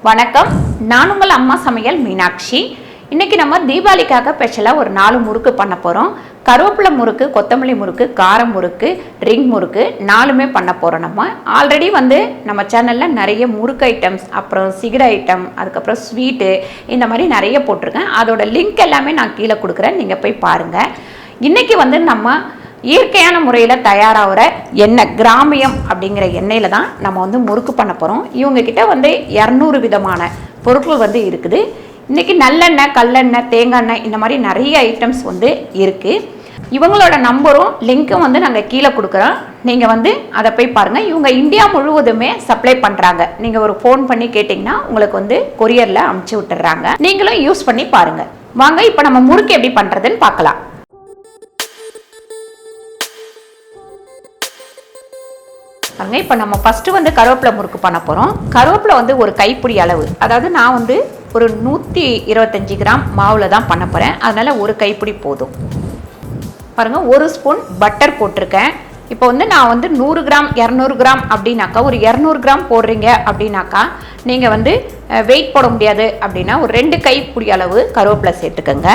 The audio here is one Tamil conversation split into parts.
வணக்கம், நான் உங்கள் அம்மா சமையல் மீனாட்சி. இன்றைக்கி நம்ம தீபாவளிக்காக ஸ்பெஷலாக ஒரு 4 முறுக்கு பண்ண போகிறோம். கருவேப்பிலை முறுக்கு, கொத்தமல்லி முறுக்கு, காரம் முறுக்கு, ரிங் முறுக்கு 4மே பண்ண போகிறோம். நம்ம ஆல்ரெடி நம்ம சேனலில் நிறைய முறுக்கு ஐட்டம்ஸ், அப்புறம் சிகர ஐட்டம், அதுக்கப்புறம் ஸ்வீட்டு, இந்த மாதிரி நிறைய போட்டிருக்கேன். அதோட லிங்க் எல்லாமே நான் கீழே கொடுக்குறேன், நீங்கள் போய் பாருங்கள். இன்றைக்கி நம்ம இயற்கையான முறையில் தயாராகிற எண்ணெய், கிராமியம் அப்படிங்கிற எண்ணெயில் தான் நம்ம முறுக்கு பண்ண போகிறோம். இவங்கக்கிட்ட 200 விதமான பொருட்கள் இருக்குது. இன்றைக்கி நல்லெண்ணெய், கல்லெண்ணெய், தேங்காய் எண்ணெய், இந்த மாதிரி நிறைய ஐட்டம்ஸ் இருக்குது. இவங்களோட நம்பரும் லிங்க்கும் நாங்கள் கீழே கொடுக்குறோம். நீங்கள் அதை போய் பாருங்கள். இவங்க இந்தியா முழுவதுமே சப்ளை பண்ணுறாங்க. நீங்கள் ஒரு ஃபோன் பண்ணி கேட்டிங்கன்னா உங்களுக்கு கொரியரில் அமுச்சு விட்டுறாங்க. நீங்களும் யூஸ் பண்ணி பாருங்கள். வாங்க, இப்போ நம்ம முறுக்கு எப்படி பண்ணுறதுன்னு பார்க்கலாம். இப்போ நம்ம ஃபஸ்ட்டு கருவேப்பிலை முறுக்கு பண்ண போகிறோம். கருவேப்பிலை ஒரு கைப்பிடி அளவு, அதாவது நான் ஒரு 125 கிராம் மாவில் தான் பண்ண போகிறேன். அதனால் ஒரு கைப்பிடி போதும். பாருங்கள், 1 ஸ்பூன் பட்டர் போட்டிருக்கேன். இப்போ நான் 100 கிராம் 200 கிராம் அப்படின்னாக்கா, ஒரு 200 கிராம் போடுறீங்க அப்படின்னாக்கா, நீங்கள் வெயிட் போட முடியாது அப்படின்னா ஒரு 2 கைப்பிடி அளவு கருவேப்பிலை சேர்த்துக்கோங்க.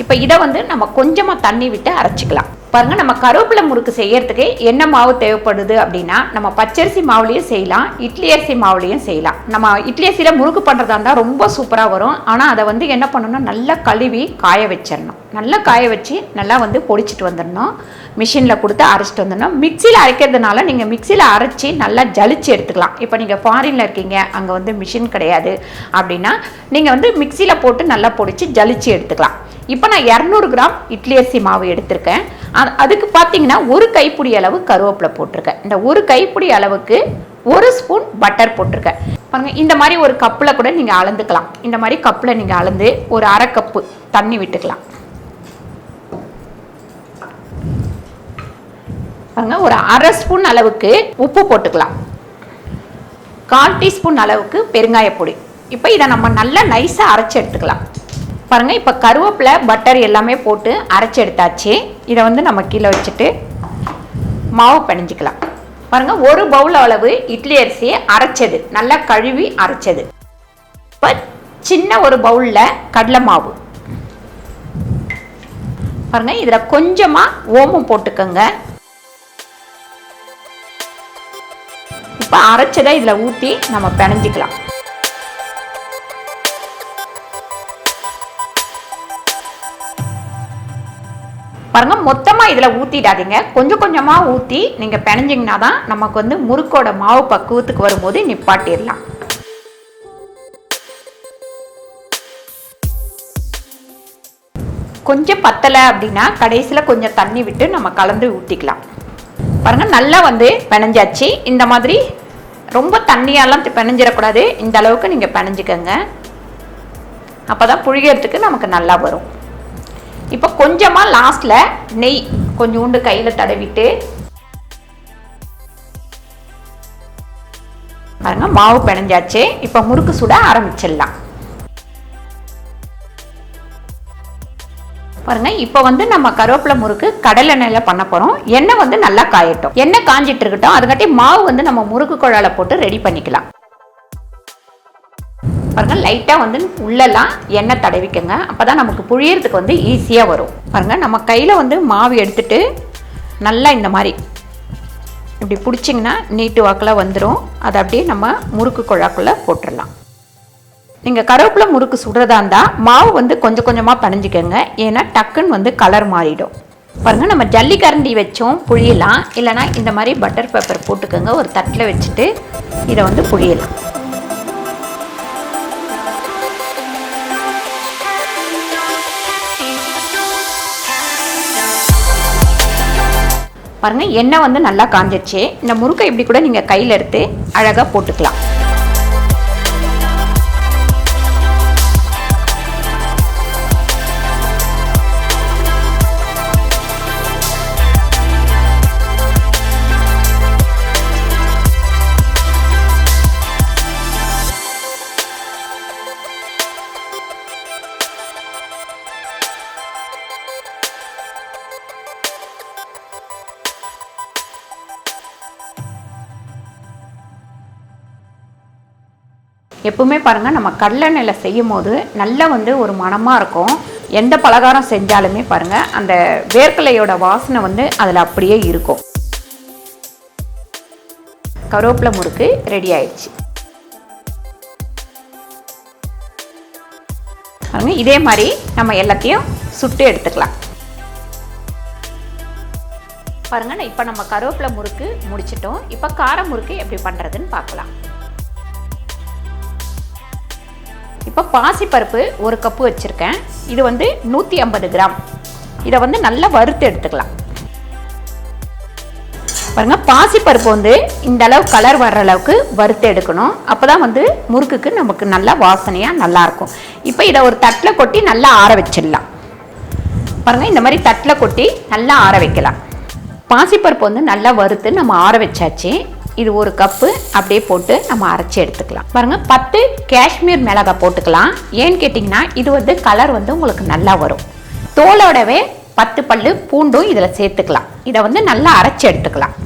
இப்போ இதை நம்ம கொஞ்சமாக தண்ணி விட்டு அரைச்சிக்கலாம். பாருங்கள், நம்ம கருவேப்பிலை முறுக்கு செய்யறதுக்கு என்ன மாவு தேவைப்படுது அப்படின்னா, நம்ம பச்சரிசி மாவுலேயும் செய்யலாம், இட்லி அரிசி மாவுலேயும் செய்யலாம். நம்ம இட்லி அரிசியில் முறுக்கு பண்ணுறதா இருந்தால் ரொம்ப சூப்பராக வரும். ஆனால் அதை என்ன பண்ணணும்னா, நல்லா கழுவி காய வச்சிடணும். நல்லா காய வச்சு நல்லா பொடிச்சிட்டு வந்துடணும். மிஷினில் கொடுத்து அரைச்சிட்டு வந்துடணும். மிக்சியில் அரைக்கிறதுனால நீங்கள் மிக்சியில் அரைச்சி நல்லா ஜலிச்சு எடுத்துக்கலாம். இப்போ நீங்கள் ஃபாரினில் இருக்கீங்க, அங்கே மிஷின் கிடையாது அப்படின்னா, நீங்கள் மிக்சியில் போட்டு நல்லா பொடிச்சு ஜலிச்சு எடுத்துக்கலாம். இப்போ நான் 200 கிராம் இட்லி அரிசி மாவு எடுத்திருக்கேன். அதுக்கு பார்த்தீங்கன்னா ஒரு கைப்பிடி அளவு கருவேப்பிலை போட்டிருக்கேன். இந்த ஒரு கைப்பிடி அளவுக்கு 1 ஸ்பூன் பட்டர் போட்டிருக்கேன். பாருங்கள், இந்த மாதிரி ஒரு கப்பில் கூட நீங்கள் அளந்துக்கலாம். இந்த மாதிரி கப்பில் நீங்கள் அளந்து ஒரு 1/2 கப்பு தண்ணி விட்டுக்கலாம். பாருங்கள், ஒரு 1/2 ஸ்பூன் அளவுக்கு உப்பு போட்டுக்கலாம். 1/4 டீஸ்பூன் அளவுக்கு பெருங்காயப்பொடி. இப்போ இதை நம்ம நல்லா நைஸாக அரைச்சி எடுத்துக்கலாம். பாருங்கள், இப்போ கருவேப்பிலை, பட்டர் எல்லாமே போட்டு அரைச்சி எடுத்தாச்சு. இதை நம்ம கீழே வச்சுட்டு மாவு பிணைஞ்சிக்கலாம். பாருங்கள், 1 பவுல் அளவு இட்லி அரிசியை அரைச்சது, நல்லா கழுவி அரைச்சது. இப்போ சின்ன ஒரு பவுலில் கடலை மாவு. பாருங்கள், இதில் கொஞ்சமாக ஓமம் போட்டுக்கோங்க. இப்போ அரைச்சதை இதில் ஊற்றி நம்ம பிணைஞ்சிக்கலாம். பாருங்க, மொத்தமாக இதில் ஊற்றிடாதீங்க, கொஞ்சம் கொஞ்சமாக ஊற்றி நீங்கள் பிணைஞ்சிங்கன்னா தான் நமக்கு முறுக்கோட மாவு பக்குவத்துக்கு வரும்போது நிப்பாட்டிடலாம். கொஞ்சம் பத்தலை அப்படின்னா கடைசியில் கொஞ்சம் தண்ணி விட்டு நம்ம கலந்து ஊற்றிக்கலாம். பாருங்கள், நல்லா பிணைஞ்சாச்சு. இந்த மாதிரி ரொம்ப தண்ணியெல்லாம் பிணைஞ்சிடக்கூடாது. இந்த அளவுக்கு நீங்கள் பிணைஞ்சிக்கங்க. அப்போ தான் புழியறதுக்கு நமக்கு நல்லா வரும். இப்போ கொஞ்சமாக லாஸ்ட்டில் நெய் கொஞ்சோண்டு கையில் தடவிட்டு பாருங்க, மாவு பிணைஞ்சாச்சு. இப்போ முறுக்கு சுட ஆரம்பிச்சிடலாம். பாருங்க, இப்போ நம்ம கருவேப்பிலை முறுக்கு கடலை எண்ணெயில் பண்ண போகிறோம். எண்ணெய் நல்லா காயட்டும். எண்ணெய் காஞ்சிட்டு இருக்கட்டும். அதுக்காட்டி மாவு நம்ம முறுக்கு குழாயில் போட்டு ரெடி பண்ணிக்கலாம். பாருங்க, லைட்டாக உள்ளெல்லாம் எண்ணெய் தடவிக்கங்க. அப்போ தான் நமக்கு புழியறதுக்கு ஈஸியாக வரும். பாருங்க, நம்ம கையில் மாவு எடுத்துட்டு நல்லா இந்த மாதிரி இப்படி பிடிச்சிங்கன்னா நீட்டு வாக்கில் வந்துடும். அதை அப்படியே நம்ம முறுக்கு குழாக்குள்ளே போட்டுடலாம். நீங்கள் கருவேப்பிலை முறுக்கு சுடுறதா இருந்தால் மாவு கொஞ்சம் கொஞ்சமாக பிணைஞ்சிக்கோங்க. ஏன்னா டக்குன்னு கலர் மாறிடும். பாருங்கள், நம்ம ஜல்லி கரண்டி வச்சோம் புழியலாம். இல்லைனா இந்த மாதிரி பட்டர் பேப்பர் போட்டுக்கோங்க. ஒரு தட்டில் வச்சுட்டு இதை புழியலாம். பாருங்கள், எண்ணெய் நல்லா காஞ்சிடுச்சு. இந்த முறுக்கை இப்படி கூட நீங்கள் கையில் எடுத்து அழகாக போட்டுக்கலாம். எப்பவுமே பாருங்கள் நம்ம கடலெண்ணெயில் செய்யும் போது நல்லா வந்து ஒரு மணமாக இருக்கும். எந்த பலகாரம் செஞ்சாலுமே பாருங்கள் அந்த வேர்க்கடலையோட வாசனை வந்து அதில் அப்படியே இருக்கும். கருவேப்பிலை முறுக்கு ரெடி ஆயிடுச்சு. பாருங்க இதே மாதிரி நம்ம எல்லாத்தையும் சுட்டு எடுத்துக்கலாம். பாருங்க இப்போ நம்ம கருவேப்பிலை முறுக்கு முடிச்சிட்டோம். இப்போ கார முறுக்கு எப்படி பண்ணுறதுன்னு பார்க்கலாம். இப்போ பாசிப்பருப்பு 1 கப்பு வச்சுருக்கேன். இது வந்து 150 கிராம். இதை வந்து நல்லா வறுத்து எடுத்துக்கலாம். பாருங்க பாசிப்பருப்பு வந்து இந்த அளவு கலர் வர்ற அளவுக்கு வறுத்து எடுக்கணும். அப்போ தான் வந்து முறுக்குக்கு நமக்கு நல்லா வாசனையாக நல்லாயிருக்கும். இப்போ இதை ஒரு தட்டில் கொட்டி நல்லா ஆற வச்சிடலாம். பாருங்கள் இந்த மாதிரி தட்டில் கொட்டி நல்லா ஆற வைக்கலாம். பாசிப்பருப்பு வந்து நல்லா வறுத்து நம்ம ஆற வச்சாச்சு. இது 1 கப்பு அப்படியே போட்டு நம்ம அரைச்சி எடுத்துக்கலாம். பாருங்கள் 10 காஷ்மீர் மிளகாய் போட்டுக்கலாம். ஏன்னு கேட்டிங்கன்னா இது வந்து கலர் வந்து உங்களுக்கு நல்லா வரும். தோலோடவே 10 பல்லு பூண்டும் இதில் சேர்த்துக்கலாம். இதை வந்து நல்லா அரைச்சி எடுத்துக்கலாம்.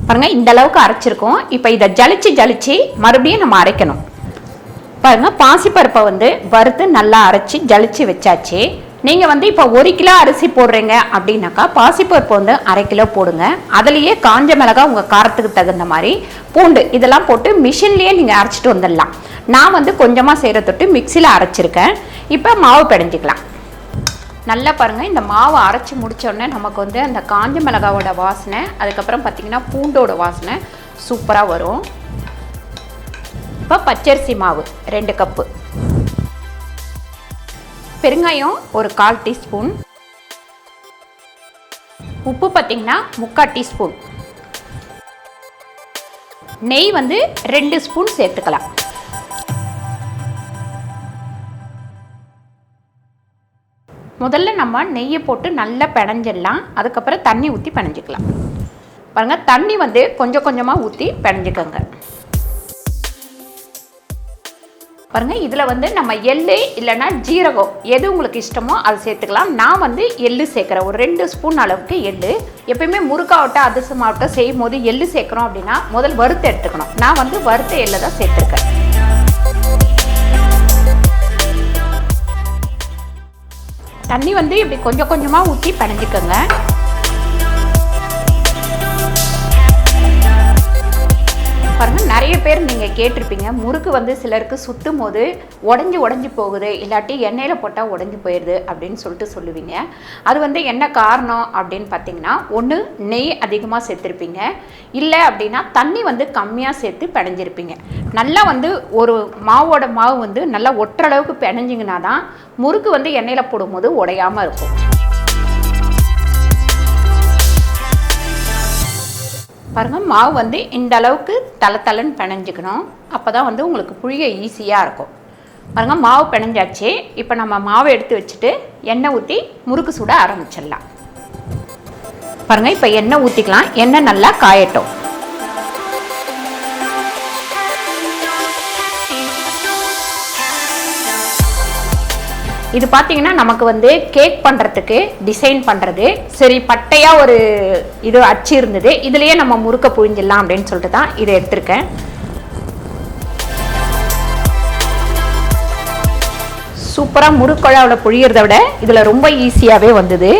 பாருங்க இந்த அளவுக்கு அரைச்சிருக்கோம். இப்போ இதை ஜலிச்சு மறுபடியும் நம்ம அரைக்கணும். பாருங்க பாசிப்பருப்பை வந்து வறுத்து நல்லா அரைச்சி ஜலிச்சு வச்சாச்சு. நீங்கள் வந்து இப்போ 1 கிலோ அரிசி போடுறீங்க அப்படின்னாக்கா பாசிப்பருப்பு வந்து 1/2 கிலோ போடுங்க. அதுலேயே காஞ்ச மிளகாய் உங்கள் காரத்துக்கு தகுந்த மாதிரி பூண்டு இதெல்லாம் போட்டு மிஷின்லேயே நீங்கள் அரைச்சிட்டு வந்துடலாம். நான் வந்து கொஞ்சமாக செய்கிற தொட்டு மிக்சியில் அரைச்சிருக்கேன். இப்போ மாவு பிணைஞ்சிக்கலாம். நல்லா பாருங்கள் இந்த மாவை அரைச்சி முடித்தோடனே நமக்கு வந்து அந்த காஞ்ச மிளகாவோட வாசனை, அதுக்கப்புறம் பார்த்திங்கன்னா பூண்டோட வாசனை சூப்பராக வரும். இப்போ பச்சரிசி மாவு 2 கப்பு, பெருங்காயம் ஒரு 1/4 டீஸ்பூன், உப்பு பார்த்திங்கன்னா 3/4 டீஸ்பூன், நெய் வந்து 2 ஸ்பூன் சேர்த்துக்கலாம். முதல்ல நம்ம நெய்யை போட்டு நல்லா பிணைஞ்சிடலாம். அதுக்கப்புறம் தண்ணி ஊற்றி பிணைஞ்சிக்கலாம். பாருங்கள் தண்ணி வந்து கொஞ்சம் கொஞ்சமாக ஊற்றி பிணைஞ்சிக்கோங்க. பாருங்கள் இதில் வந்து நம்ம எள்ளு இல்லைன்னா ஜீரகம் எது உங்களுக்கு இஷ்டமோ அதை சேர்த்துக்கலாம். நான் வந்து எள்ளு சேர்க்குறேன். ஒரு 2 ஸ்பூன் அளவுக்கு எள்ளு. எப்பயுமே முறுக்காவட்டம் அதிரசமாவட்டம் செய்யும் போது எள்ளு சேர்க்குறோம் அப்படின்னா முதல் வறுத்து எடுத்துக்கணும். நான் வந்து வறுத்த எள்ளு தான் சேர்த்துருக்கேன். தண்ணி வந்து இப்படி கொஞ்சம் கொஞ்சமாக ஊற்றி பிணைஞ்சிக்கோங்க. பாருங்கள் நிறைய பேர் நீங்கள் கேட்டிருப்பீங்க முறுக்கு வந்து சிலருக்கு சுற்றும் போது உடஞ்சி போகுது, இல்லாட்டி எண்ணெயில் போட்டால் உடஞ்சி போயிடுது அப்படின்னு சொல்லிட்டு சொல்லுவீங்க. அது வந்து என்ன காரணம் அப்படின்னு பார்த்தீங்கன்னா, ஒன்று நெய் அதிகமாக சேர்த்துருப்பீங்க, இல்லை அப்படின்னா தண்ணி வந்து கம்மியாக சேர்த்து பிணைஞ்சிருப்பீங்க. நல்லா வந்து ஒரு மாவோட மாவு வந்து நல்லா ஒட்டுற அளவுக்கு பிணைஞ்சிங்கன்னா தான் முறுக்கு வந்து எண்ணெயில் போடும்போது உடையாமல் இருக்கும். பாருங்கள் மாவு வந்து இந்த அளவுக்கு தளன்னு பிணைஞ்சிக்கணும். அப்போ தான் வந்து உங்களுக்கு புழிய ஈஸியாக இருக்கும். பாருங்கள் மாவு பிணைஞ்சாச்சு. இப்போ நம்ம மாவை எடுத்து வச்சுட்டு எண்ணெய் ஊற்றி முறுக்கு சுட ஆரம்பிச்சிடலாம். பாருங்கள் இப்போ எண்ணெய் ஊற்றிக்கலாம். எண்ணெய் நல்லா காயட்டும். இது பார்த்தீங்கன்னா நமக்கு வந்து கேக் பண்ணுறதுக்கு டிசைன் பண்ணுறது சரி, பட்டையாக ஒரு இது அச்சு இருந்தது, இதுலேயே நம்ம முறுக்க புழிஞ்சிடலாம் அப்படின்னு சொல்லிட்டு தான் இதை எடுத்திருக்கேன். சூப்பராக முறுக்குழாவில் புழியறத விட இதில் ரொம்ப ஈஸியாகவே வந்தது.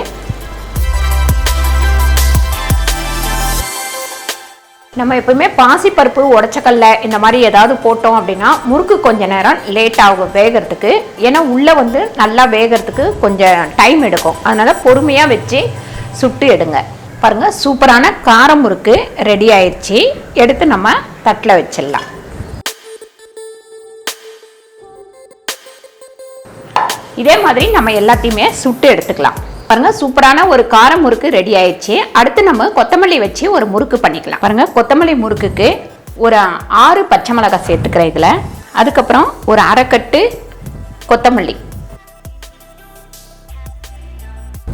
நம்ம எப்பவுமே பாசிப்பருப்பு உடச்சக்கல்ல இந்த மாதிரி ஏதாவது போட்டோம் அப்படின்னா முறுக்கு கொஞ்சம் நேரம் லேட் ஆகும் வேகிறதுக்கு. ஏன்னா உள்ளே வந்து நல்லா வேகிறதுக்கு கொஞ்சம் டைம் எடுக்கும். அதனால் பொறுமையாக வச்சு சுட்டு எடுங்க. பாருங்கள் சூப்பரான கார முறுக்கு ரெடி ஆயிடுச்சு. எடுத்து நம்ம தட்டில் வச்சிடலாம். இதே மாதிரி நம்ம எல்லாத்தையுமே சுட்டு எடுத்துக்கலாம். பாருங்க சூப்பரான ஒரு கார முறுக்கு ரெடி ஆயிடுச்சு. அடுத்து நம்ம கொத்தமல்லி வச்சு ஒரு முறுக்கு பண்ணிக்கலாம். பாருங்க கொத்தமல்லி முறுக்குக்கு ஒரு 6 பச்சை மிளகாய் சேர்த்துக்கிறேன் இதில். அதுக்கப்புறம் ஒரு 1/2 கட்டு கொத்தமல்லி.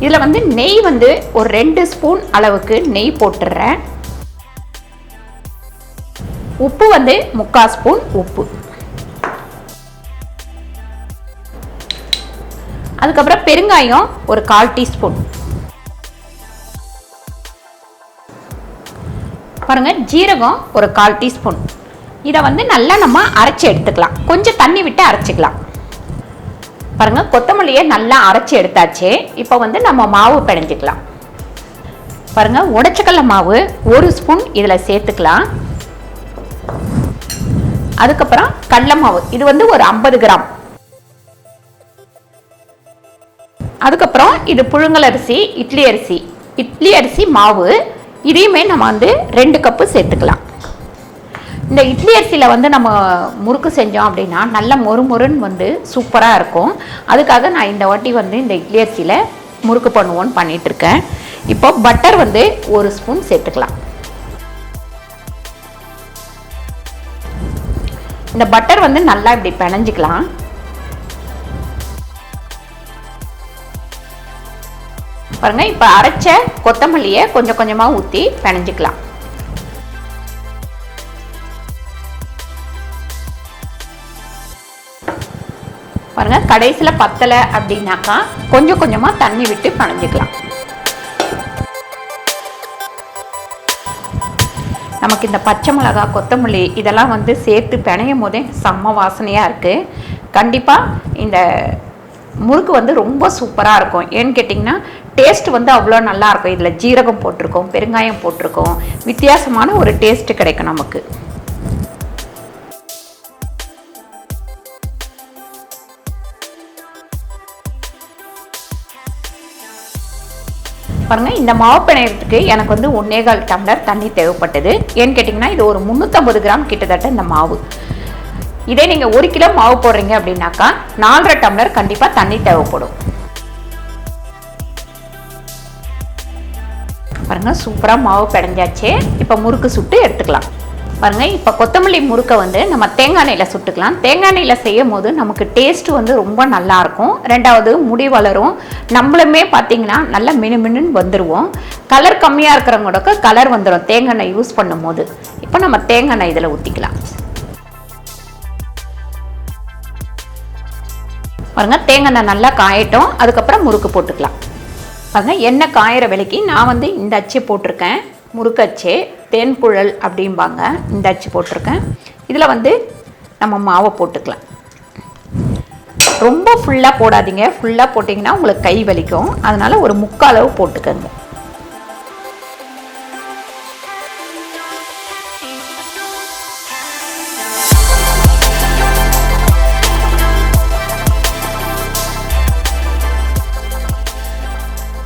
இதில் வந்து நெய் வந்து ஒரு 2 ஸ்பூன் அளவுக்கு நெய் போட்டுடுறேன். உப்பு வந்து 3/4 ஸ்பூன் உப்பு. அதுக்கப்புறம் பெருங்காயம் ஒரு 1/4 டீஸ்பூன். பாருங்க ஜீரகம் ஒரு 1/4 டீஸ்பூன். இதை வந்து நல்லா நம்ம அரைச்சி எடுத்துக்கலாம். கொஞ்சம் தண்ணி விட்டு அரைச்சிக்கலாம். பாருங்க, கொத்தமல்லியை நல்லா அரைச்சி எடுத்தாச்சு. இப்போ வந்து நம்ம மாவு பிணைஞ்சிக்கலாம். பாருங்க, உடைச்சக்கடலை மாவு 1 ஸ்பூன் இதில் சேர்த்துக்கலாம். அதுக்கப்புறம் கடலை மாவு, இது வந்து ஒரு 50 கிராம். அதுக்கப்புறம் இது புழுங்கல் அரிசி, இட்லி அரிசி மாவு, இதையுமே நம்ம வந்து 2 கப்பு சேர்த்துக்கலாம். இந்த இட்லி அரிசியில் வந்து நம்ம முறுக்கு செஞ்சோம் அப்படின்னா நல்ல மொறுமொறுன்னு வந்து சூப்பராக இருக்கும். அதுக்காக நான் இந்த வாட்டி வந்து இந்த இட்லி அரிசியில் முறுக்கு பண்ணுவோன்னு பண்ணிகிட்ருக்கேன். இப்போ பட்டர் வந்து 1 ஸ்பூன் சேர்த்துக்கலாம். இந்த பட்டர் வந்து நல்லா இப்படி பிணைஞ்சிக்கலாம். பாருங்க, இப்போ அரைச்ச கொத்தமல்லியை கொஞ்சம் கொஞ்சமாக ஊற்றி பிணைஞ்சிக்கலாம். பாருங்க, கடைசியில் பத்தலை அப்படின்னாக்கா கொஞ்சம் கொஞ்சமாக தண்ணி விட்டு பிணைஞ்சிக்கலாம். நமக்கு இந்த பச்சை மிளகா, கொத்தமல்லி இதெல்லாம் வந்து சேர்த்து பிணையும் போதே செம்ம வாசனையாக இருக்குது. கண்டிப்பாக இந்த முறுக்கு வந்து ரொம்ப சூப்பராக இருக்கும். ஏன்னு கேட்டிங்கன்னா டேஸ்ட் வந்து அவ்வளோ நல்லாயிருக்கும். இதில் ஜீரகம் போட்டிருக்கோம், பெருங்காயம் போட்டிருக்கோம், வித்தியாசமான ஒரு டேஸ்ட்டு கிடைக்கும் நமக்கு. பாருங்கள், இந்த மாவு பிணையத்துக்கு எனக்கு வந்து 1.25 டம்ளர் தண்ணி தேவைப்பட்டது. ஏன்னு கேட்டிங்கன்னா இது ஒரு 350 கிராம் கிட்டத்தட்ட இந்த மாவு. இதே நீங்கள் 1 கிலோ மாவு போடுறீங்க அப்படின்னாக்கா 4.5 டம்ளர் கண்டிப்பாக தண்ணி தேவைப்படும். பாருங்கள், சூப்பராக மாவு பிணைஞ்சாச்சு. இப்போ முறுக்கு சுட்டு எடுத்துக்கலாம். பாருங்கள், இப்போ கொத்தமல்லி முறுக்கை வந்து நம்ம தேங்காய் எண்ணெயில் சுட்டுக்கலாம். தேங்காய் எண்ணெயில் செய்யும் போது நமக்கு டேஸ்ட்டு வந்து ரொம்ப நல்லாயிருக்கும். 2வது முடி வளரும். நம்மளுமே பார்த்திங்கன்னா நல்லா மினுமின்னு வந்துடுவோம். கலர் கம்மியாக இருக்கிறவங்களோட கலர் வந்துடும் தேங்காய் எண்ணெய் யூஸ் பண்ணும் போது. இப்போ நம்ம தேங்காய் எண்ணெய் இதில் ஊற்றிக்கலாம். பாருங்கள், தேங்காய் எண்ணெய் நல்லா காயட்டும். அதுக்கப்புறம் முறுக்கு போட்டுக்கலாம். பாருங்கள், எண்ணெய் காயிற விலைக்கு நான் வந்து இந்த அச்சு போட்டிருக்கேன். முறுக்கு அச்சு, தேன்குழல் அப்படிம்பாங்க. இந்த அச்சு போட்டிருக்கேன். இதில் வந்து நம்ம மாவை போட்டுக்கலாம். ரொம்ப ஃபுல்லாக போடாதீங்க. ஃபுல்லாக போட்டிங்கன்னா உங்களுக்கு கை வலிக்கும். அதனால் ஒரு 3/4 அளவு போட்டுக்கோங்க.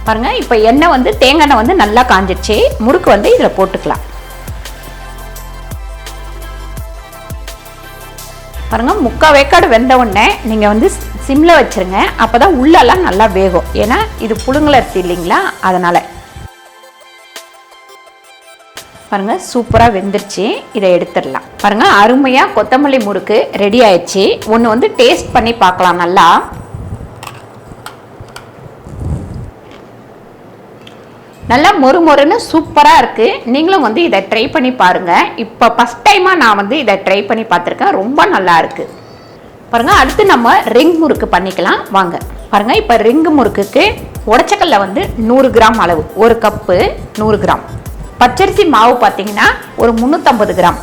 பாருங்க, இப்போ எண்ணெய் வந்து தேங்காய் எண்ணெய் வந்து நல்லா காஞ்சிடுச்சு. முறுக்கு வந்து இதில் போட்டுக்கலாம். பாருங்க, 3/4 வேக்காடு வெந்த உடனே நீங்கள் வந்து சிம்மில் வச்சுருங்க. அப்போ தான் உள்ளெல்லாம் நல்லா வேகும். ஏன்னா இது புழுங்கல் அரிசி இல்லைங்களா, அதனால். பாருங்க, சூப்பராக வெந்துருச்சு. இதை எடுத்துடலாம். பாருங்க, அருமையாக கொத்தமல்லி முறுக்கு ரெடி ஆயிடுச்சு. ஒன்று வந்து டேஸ்ட் பண்ணி பார்க்கலாம். நல்லா நல்லா மொறுமொறுன்னு சூப்பராக இருக்குது. நீங்களும் வந்து இதை ட்ரை பண்ணி பாருங்கள். இப்போ ஃபஸ்ட் டைமாக நான் வந்து இதை ட்ரை பண்ணி பார்த்துருக்கேன். ரொம்ப நல்லா இருக்குது. பாருங்கள், அடுத்து நம்ம ரிங் முறுக்கு பண்ணிக்கலாம் வாங்க. பாருங்கள், இப்போ ரிங் முறுக்குக்கு உடைச்சக்கல்ல வந்து 100 கிராம் அளவு, 1 கப்பு 100 கிராம். பச்சரிசி மாவு பார்த்தீங்கன்னா ஒரு 350 கிராம்.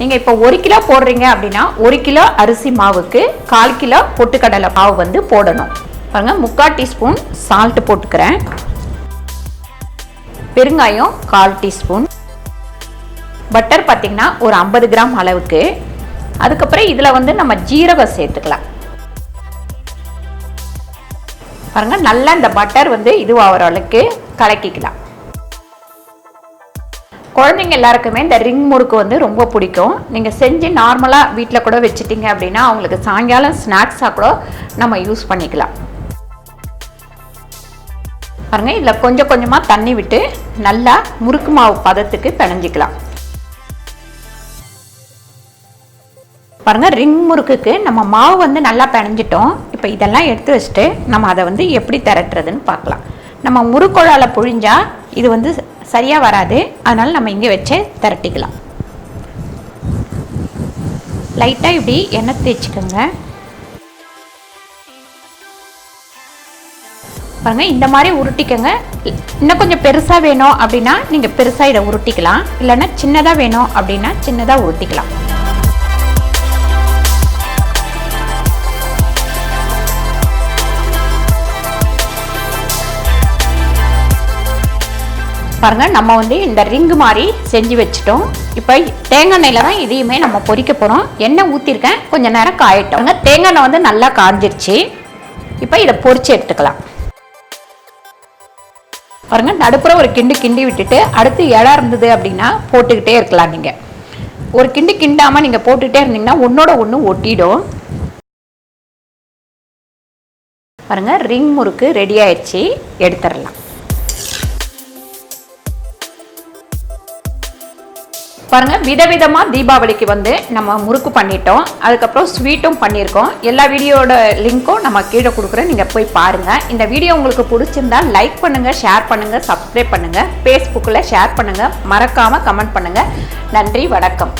நீங்கள் இப்போ 1 கிலோ போடுறீங்க அப்படின்னா 1 கிலோ அரிசி மாவுக்கு 1/4 கிலோ பொட்டுக்கடலை மாவு வந்து போடணும். பாருங்கள், 3/4 டீஸ்பூன் சால்ட்டு போட்டுக்கிறேன். பெருங்காயம் 1/4 டீஸ்பூன். பட்டர் பார்த்திங்கன்னா ஒரு 50 கிராம் அளவுக்கு. அதுக்கப்புறம் இதில் வந்து நம்ம ஜீரகம் சேர்த்துக்கலாம். பாருங்கள், நல்லா இந்த பட்டர் வந்து இதுவாகிற அளவுக்கு கலக்கிக்கலாம். குழந்தைங்க எல்லாருக்குமே இந்த ரிங் முறுக்கு வந்து ரொம்ப பிடிக்கும். நீங்கள் செஞ்சு நார்மலாக வீட்டில் கூட வச்சுட்டிங்க அப்படின்னா அவங்களுக்கு சாயங்காலம் ஸ்நாக்ஸாக கூட நம்ம யூஸ் பண்ணிக்கலாம். பாருங்க, இதில் கொஞ்சம் கொஞ்சமாக தண்ணி விட்டு நல்லா முறுக்கு மாவு பதத்துக்கு பிணைஞ்சிக்கலாம். பாருங்க, ரிங் முறுக்குக்கு நம்ம மாவு வந்து நல்லா பிணைஞ்சிட்டோம். இப்போ இதெல்லாம் எடுத்து வச்சுட்டு நம்ம அதை வந்து எப்படி திரட்டுறதுன்னு பார்க்கலாம். நம்ம முறுக்குழால புழிஞ்சா இது வந்து சரியாக வராது. அதனால் நம்ம இங்கே வச்சு திரட்டிக்கலாம். லைட்டாக இப்படி எண்ணெய் தேய்ச்சிக்கோங்க. பாருங்கள், இந்த மாதிரி உருட்டிக்கங்க. இன்னும் கொஞ்சம் பெருசாக வேணும் அப்படின்னா நீங்கள் பெருசாக இதை உருட்டிக்கலாம். இல்லைன்னா சின்னதாக வேணும் அப்படின்னா சின்னதாக உருட்டிக்கலாம். பாருங்க நம்ம வந்து இந்த ரிங்கு மாதிரி செஞ்சு வச்சுட்டோம். இப்போ தேங்காய் எண்ணெயில தான் இதையுமே நம்ம பொரிக்க போகிறோம். எண்ணெய் ஊற்றிருக்கேன், கொஞ்சம் நேரம் காயட்டும். தேங்காய் எண்ணெய் வந்து நல்லா காஞ்சிருச்சு. இப்போ இதை பொரிச்சு எடுத்துக்கலாம். பாருங்க நடுப்புற ஒரு கிண்டி விட்டுட்டு அடுத்து இலை இருந்தது அப்படின்னா போட்டுக்கிட்டே இருக்கலாம். நீங்கள் ஒரு கிண்டாமல் நீங்கள் போட்டுக்கிட்டே இருந்தீங்கன்னா ஒன்னோட ஒன்று ஒட்டிடும். பாருங்க ரிங் முறுக்கு ரெடி ஆயிடுச்சு, எடுத்துடலாம். பாருங்க விதவிதமாக தீபாவளிக்கு வந்து நம்ம முறுக்கு பண்ணிட்டோம். அதுக்கப்புறம் ஸ்வீட்டும் பண்ணியிருக்கோம். எல்லா வீடியோட லிங்க்கும் நம்ம கீழே கொடுக்குறேன், நீங்கள் போய் பாருங்கள். இந்த வீடியோ உங்களுக்கு பிடிச்சிருந்தா லைக் பண்ணுங்கள், ஷேர் பண்ணுங்கள், சப்ஸ்கிரைப் பண்ணுங்கள், ஃபேஸ்புக்கில் ஷேர் பண்ணுங்கள், மறக்காமல் கமெண்ட் பண்ணுங்கள். நன்றி, வணக்கம்.